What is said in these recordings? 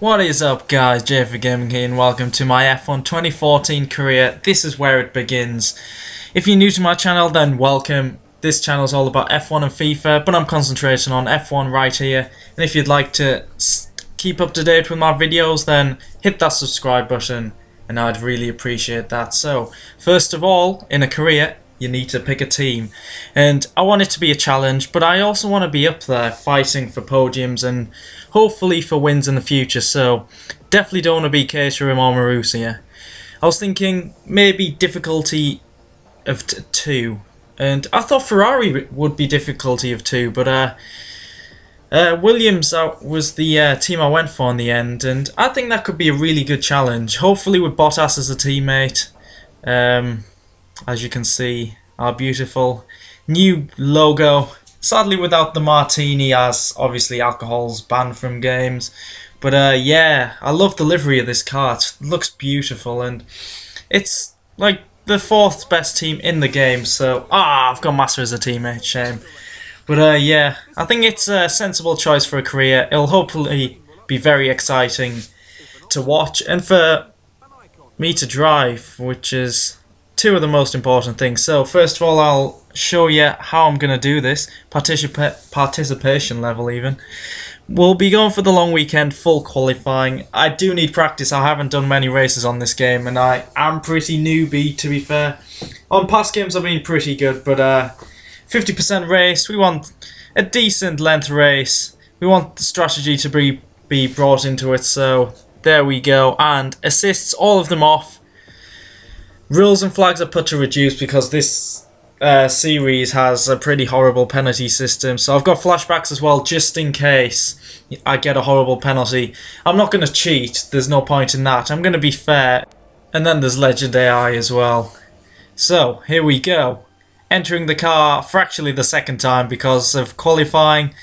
What is up guys, JayFerGaming here and welcome to my F1 2014 career. This is where it begins. If you're new to my channel then welcome. This channel is all about F1 and FIFA, but I'm concentrating on F1 right here. And if you'd like to keep up to date with my videos then hit that subscribe button and I'd really appreciate that. So first of all, in a career you need to pick a team, and I want it to be a challenge, but I also want to be up there fighting for podiums and hopefully for wins in the future, so definitely don't want to be Caterham or Marussia. I was thinking maybe difficulty of 2, and I thought Ferrari would be difficulty of 2, but Williams was the team I went for in the end, and I think that could be a really good challenge, hopefully with Bottas as a teammate. As you can see, our beautiful new logo, sadly without the martini as obviously alcohol's banned from games, but yeah, I love the livery of this car. It looks beautiful and it's like the 4th best team in the game, so I've got Master as a teammate, shame. But yeah, I think it's a sensible choice for a career. It'll hopefully be very exciting to watch and for me to drive, which is 2 of the most important things. So first of all, I'll show you how I'm going to do this, participation level even. We'll be going for the long weekend, full qualifying. I do need practice, I haven't done many races on this game and I am pretty newbie to be fair. On past games I've been pretty good, but 50% race, we want a decent length race. We want the strategy to be brought into it, so there we go. And assists, all of them off. Rules and flags are put to reduce because this series has a pretty horrible penalty system. So I've got flashbacks as well, just in case I get a horrible penalty. I'm not going to cheat, there's no point in that. I'm going to be fair. And then there's Legend AI as well. So, here we go. Entering the car for actually the 2nd time because of qualifying.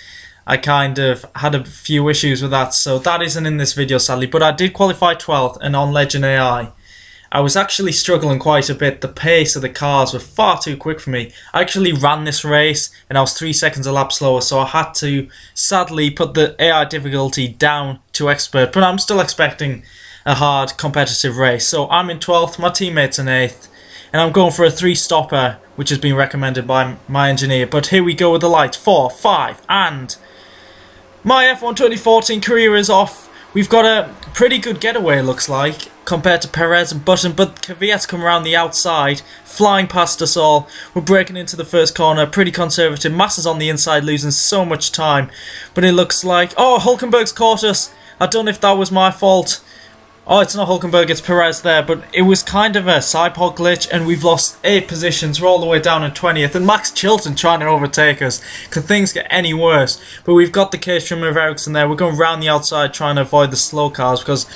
I kind of had a few issues with that, so that isn't in this video sadly. But I did qualify 12th and on Legend AI. I was actually struggling quite a bit. The pace of the cars were far too quick for me. I actually ran this race and I was 3 seconds a lap slower, so I had to sadly put the AI difficulty down to expert, but I'm still expecting a hard competitive race. So I'm in 12th, my teammate's in 8th, and I'm going for a 3-stopper, which has been recommended by my engineer. But here we go with the lights, 4, 5, and my F1 2014 career is off. We've got a pretty good getaway, it looks like, compared to Perez and Button, but Kvyat's come around the outside, flying past us all. We're breaking into the first corner, pretty conservative. Massa's on the inside, losing so much time. But it looks like, oh, Hulkenberg's caught us. I don't know if that was my fault. Oh, it's not Hulkenberg, it's Perez there, but it was kind of a sidepod glitch, and we've lost 8 positions. We're all the way down in 20th, and Max Chilton trying to overtake us. Could things get any worse? But we've got the Caterham of Ericsson there. We're going round the outside trying to avoid the slow cars, because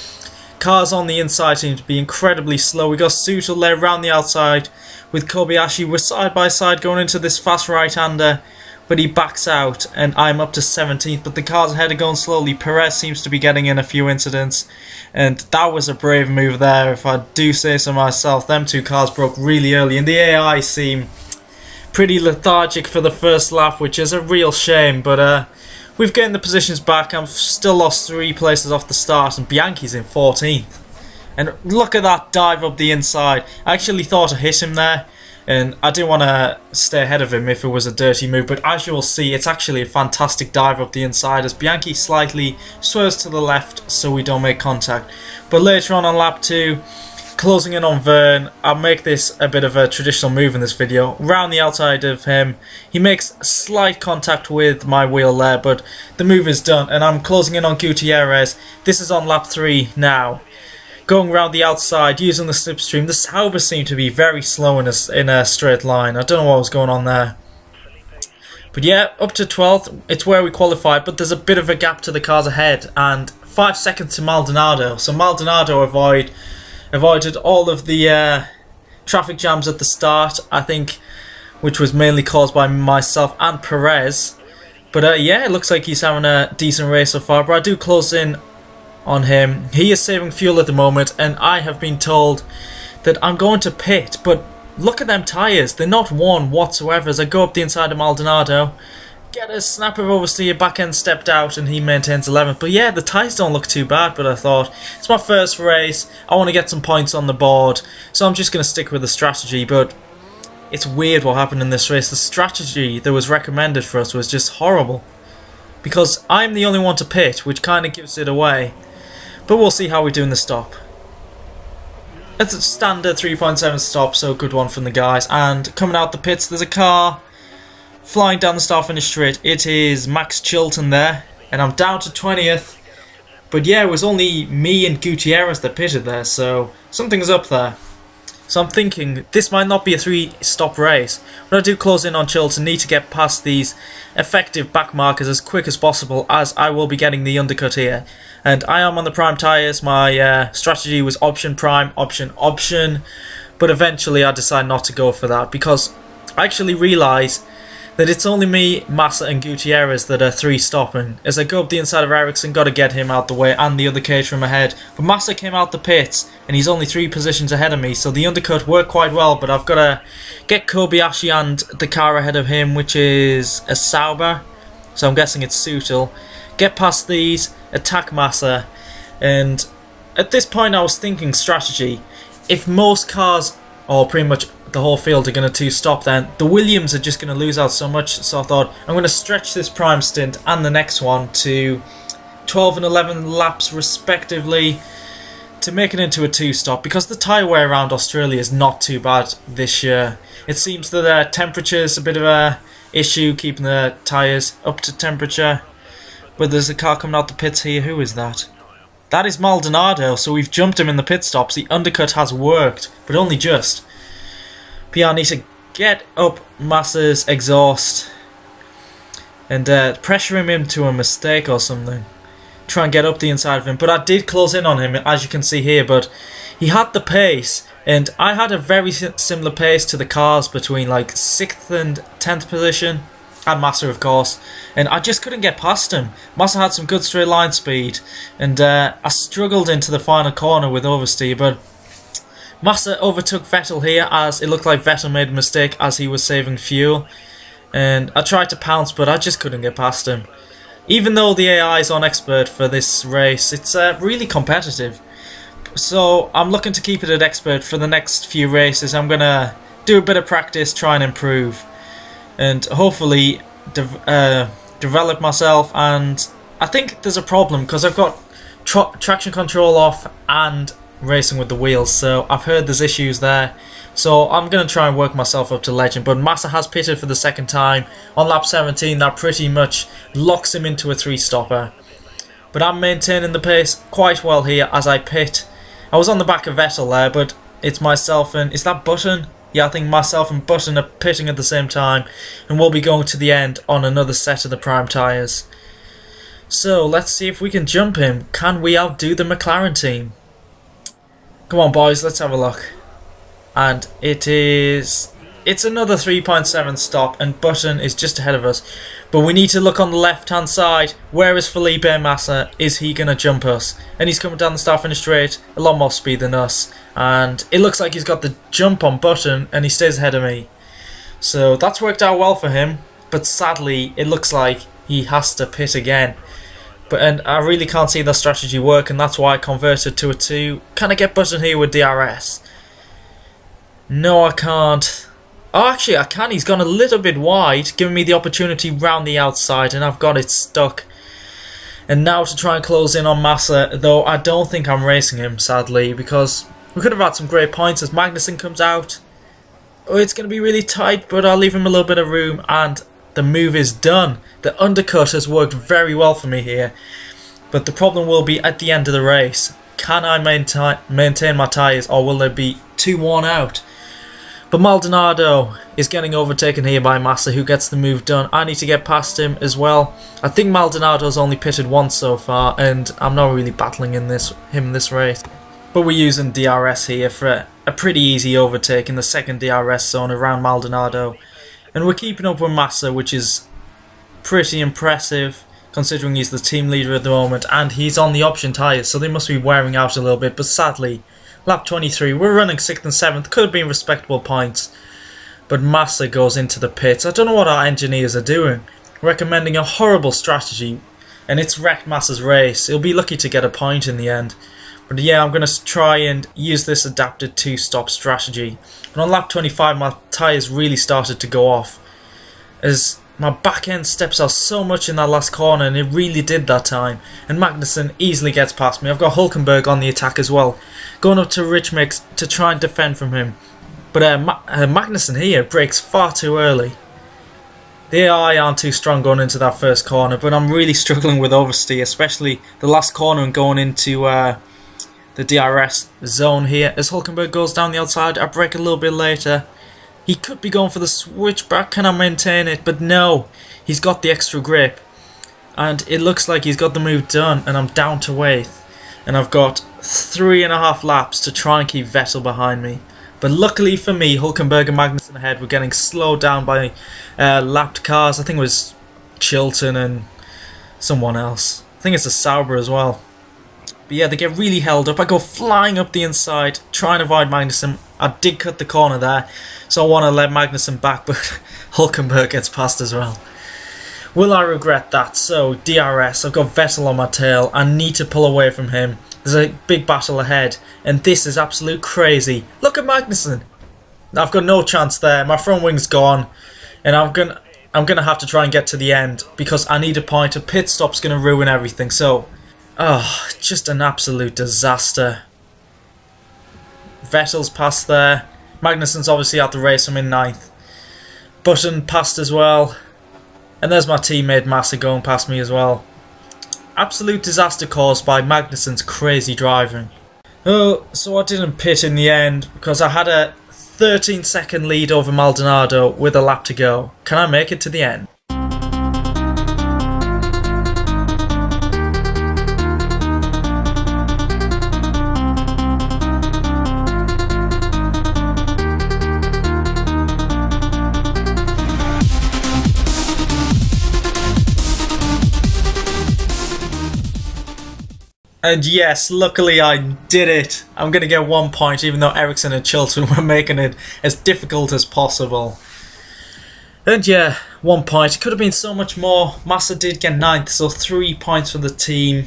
cars on the inside seem to be incredibly slow. We got Sutil there round the outside with Kobayashi. We're side by side going into this fast right-hander, but he backs out and I'm up to 17th, but the cars ahead are going slowly. Perez seems to be getting in a few incidents, and that was a brave move there if I do say so myself. Them 2 cars broke really early and the AI seem pretty lethargic for the first lap, which is a real shame, but we've gained the positions back. I've still lost 3 places off the start and Bianchi's in 14th. And look at that dive up the inside. I actually thought I hit him there, and I didn't want to stay ahead of him if it was a dirty move, but as you will see, it's actually a fantastic dive up the inside as Bianchi slightly swerves to the left so we don't make contact. But later on lap 2, closing in on Verne, I'll make this a bit of a traditional move in this video. Round the outside of him, he makes slight contact with my wheel there, but the move is done, and I'm closing in on Gutierrez. This is on lap 3 now. Going round the outside, using the slipstream. The Sauber seemed to be very slow in a straight line. I don't know what was going on there. But yeah, up to 12th, it's where we qualified, but there's a bit of a gap to the cars ahead, and 5 seconds to Maldonado. So Maldonado avoided all of the traffic jams at the start, I think, which was mainly caused by myself and Perez. But yeah, it looks like he's having a decent race so far, but I do close in on him. He is saving fuel at the moment, and I have been told that I'm going to pit, but look at them tyres, they're not worn whatsoever as I go up the inside of Maldonado. get a snap of oversteer, back end stepped out and he maintains 11th. But yeah, the tyres don't look too bad, but I thought, it's my first race, I want to get some points on the board, so I'm just going to stick with the strategy. But it's weird what happened in this race. The strategy that was recommended for us was just horrible, because I'm the only one to pit, which kind of gives it away. But we'll see how we do in the stop. It's a standard 3.7 stop, so good one from the guys. And coming out the pits, there's a car flying down the start finish straight. It is Max Chilton there, and I'm down to 20th. But yeah, it was only me and Gutierrez that pitted there, so something's up there. So I'm thinking this might not be a 3-stop race. When I do close in on Chilton, need to get past these effective back markers as quick as possible, as I will be getting the undercut here. And I am on the prime tyres. My strategy was option prime, option, but eventually I decided not to go for that, because I actually realise that it's only me, Massa and Gutierrez that are 3-stopping. As I go up the inside of Ericsson, got to get him out the way and the other Caterham ahead. But Massa came out the pits and he's only 3 positions ahead of me, so the undercut worked quite well, but I've got to get Kobayashi and the car ahead of him, which is a Sauber, so I'm guessing it's Sutil. Get past these, attack Massa, and at this point I was thinking strategy. If most cars, or pretty much the whole field, are going to 2-stop, then the Williams are just going to lose out so much, so I thought I'm going to stretch this prime stint and the next one to 12 and 11 laps respectively to make it into a 2-stop, because the tyre wear around Australia is not too bad this year. It seems that the temperature's a bit of a issue keeping the tyres up to temperature. But there's a car coming out the pits here. Who is that? That is Maldonado, so we've jumped him in the pit stops. The undercut has worked, but only just. But yeah, I need to get up Massa's exhaust and pressure him into a mistake or something. Try and get up the inside of him. But I did close in on him, as you can see here, but he had the pace, and I had a very similar pace to the cars between like 6th and 10th position. And Massa, of course, and I just couldn't get past him. Massa had some good straight line speed, and I struggled into the final corner with oversteer, but Massa overtook Vettel here, as it looked like Vettel made a mistake as he was saving fuel, and I tried to pounce, but I just couldn't get past him. Even though the AI is on expert for this race, it's really competitive, so I'm looking to keep it at expert for the next few races. I'm going to do a bit of practice, try and improve, and hopefully develop myself. And I think there's a problem because I've got traction control off and racing with the wheels, so I've heard there's issues there, so I'm going to try and work myself up to legend. But Massa has pitted for the second time on lap 17. That pretty much locks him into a 3-stopper, but I'm maintaining the pace quite well here as I pit. I was on the back of Vettel there, but it's myself and, is that Button? Yeah, I think myself and Button are pitting at the same time, and we'll be going to the end on another set of the prime tyres. So let's see if we can jump him. Can we outdo the McLaren team? Come on boys, let's have a look. And it's another 3.7 stop, and Button is just ahead of us. But we need to look on the left hand side. Where is Felipe Massa? Is he going to jump us? And he's coming down the start finish straight, a lot more speed than us. And it looks like he's got the jump on Button, and he stays ahead of me. So that's worked out well for him. But sadly, it looks like he has to pit again. And I really can't see that strategy work, and that's why I converted to a 2. Can I get Button here with DRS? No, I can't. Oh, actually, I can. He's gone a little bit wide, giving me the opportunity round the outside, and I've got it stuck. And now to try and close in on Massa, though I don't think I'm racing him, sadly, because we could have had some great points as Magnussen comes out. Oh, it's going to be really tight, but I'll leave him a little bit of room, and the move is done. The undercut has worked very well for me here, but the problem will be at the end of the race. Can I maintain my tyres, or will they be too worn out? But Maldonado is getting overtaken here by Massa, who gets the move done. I need to get past him as well. I think Maldonado's only pitted once so far, and I'm not really battling him in this race. But we're using DRS here for a pretty easy overtake in the second DRS zone around Maldonado. And we're keeping up with Massa, which is pretty impressive, considering he's the team leader at the moment, and he's on the option tyres, so they must be wearing out a little bit. But sadly, lap 23, we're running 6th and 7th, could have been respectable points, but Massa goes into the pits. I don't know what our engineers are doing. recommending a horrible strategy, and it's wrecked Massa's race. He'll be lucky to get a point in the end. But yeah, I'm going to try and use this adapted 2-stop strategy. And on lap 25, my tyres really started to go off, as my back end steps out so much in that last corner, and it really did that time. And Magnussen easily gets past me. I've got Hulkenberg on the attack as well, going up to Rich Mix to try and defend from him. But Magnussen here brakes far too early. The AI aren't too strong going into that first corner, but I'm really struggling with oversteer, especially the last corner and going into the DRS zone here. As Hulkenberg goes down the outside, I brake a little bit later. He could be going for the switchback. Can I maintain it? But no, he's got the extra grip, and it looks like he's got the move done, and I'm down to 8th, and I've got 3.5 laps to try and keep Vettel behind me. But luckily for me, Hulkenberg and Magnussen ahead were getting slowed down by lapped cars. I think it was Chilton and someone else. I think it's a Sauber as well. But yeah, they get really held up. I go flying up the inside, trying to avoid Magnussen. I did cut the corner there, so I want to let Magnussen back, but Hulkenberg gets past as well. Will I regret that? So, DRS, I've got Vettel on my tail. I need to pull away from him. There's a big battle ahead, and this is absolute crazy. Look at Magnussen. I've got no chance there. My front wing's gone, and I'm gonna have to try and get to the end because I need a point. A pit stop's gonna ruin everything. So, just an absolute disaster. Vettel's passed there. Magnussen's obviously out the race. I'm in 9th. Button passed as well, and there's my teammate Massa going past me as well. Absolute disaster caused by Magnussen's crazy driving. Oh, so I didn't pit in the end because I had a 13-second lead over Maldonado with a lap to go. Can I make it to the end? And yes, luckily I did it. I'm going to get 1 point, even though Ericsson and Chilton were making it as difficult as possible. And yeah, 1 point. It could have been so much more. Massa did get 9th, so 3 points for the team.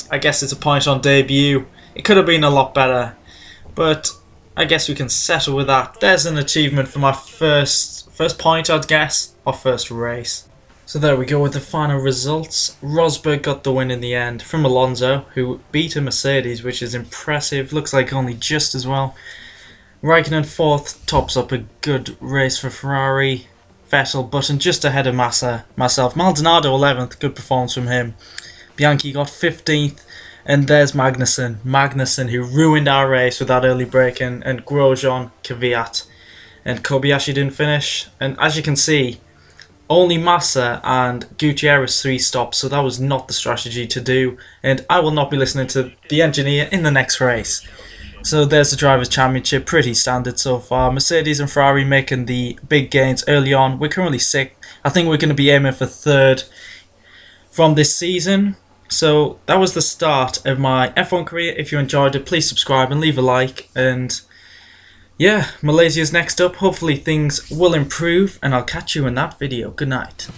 I guess it's a point on debut. It could have been a lot better, but I guess we can settle with that. There's an achievement for my first point, I'd guess, or first race. So there we go with the final results. Rosberg got the win in the end from Alonso, who beat a Mercedes, which is impressive. Looks like only just as well. Raikkonen 4th, tops up a good race for Ferrari. Vettel, Button just ahead of myself. Maldonado 11th, good performance from him. Bianchi got 15th, and there's Magnussen. Magnussen, who ruined our race with that early braking, and Grosjean, Kvyat. And Kobayashi didn't finish. And as you can see, only Massa and Gutierrez 3 stops, so that was not the strategy to do, and I will not be listening to the engineer in the next race. So there's the Drivers' Championship, pretty standard so far. Mercedes and Ferrari making the big gains early on. We're currently 6th. I think we're going to be aiming for 3rd from this season. So that was the start of my F1 career. If you enjoyed it, please subscribe and leave a like, and yeah, Malaysia's next up. Hopefully things will improve, and I'll catch you in that video. Good night.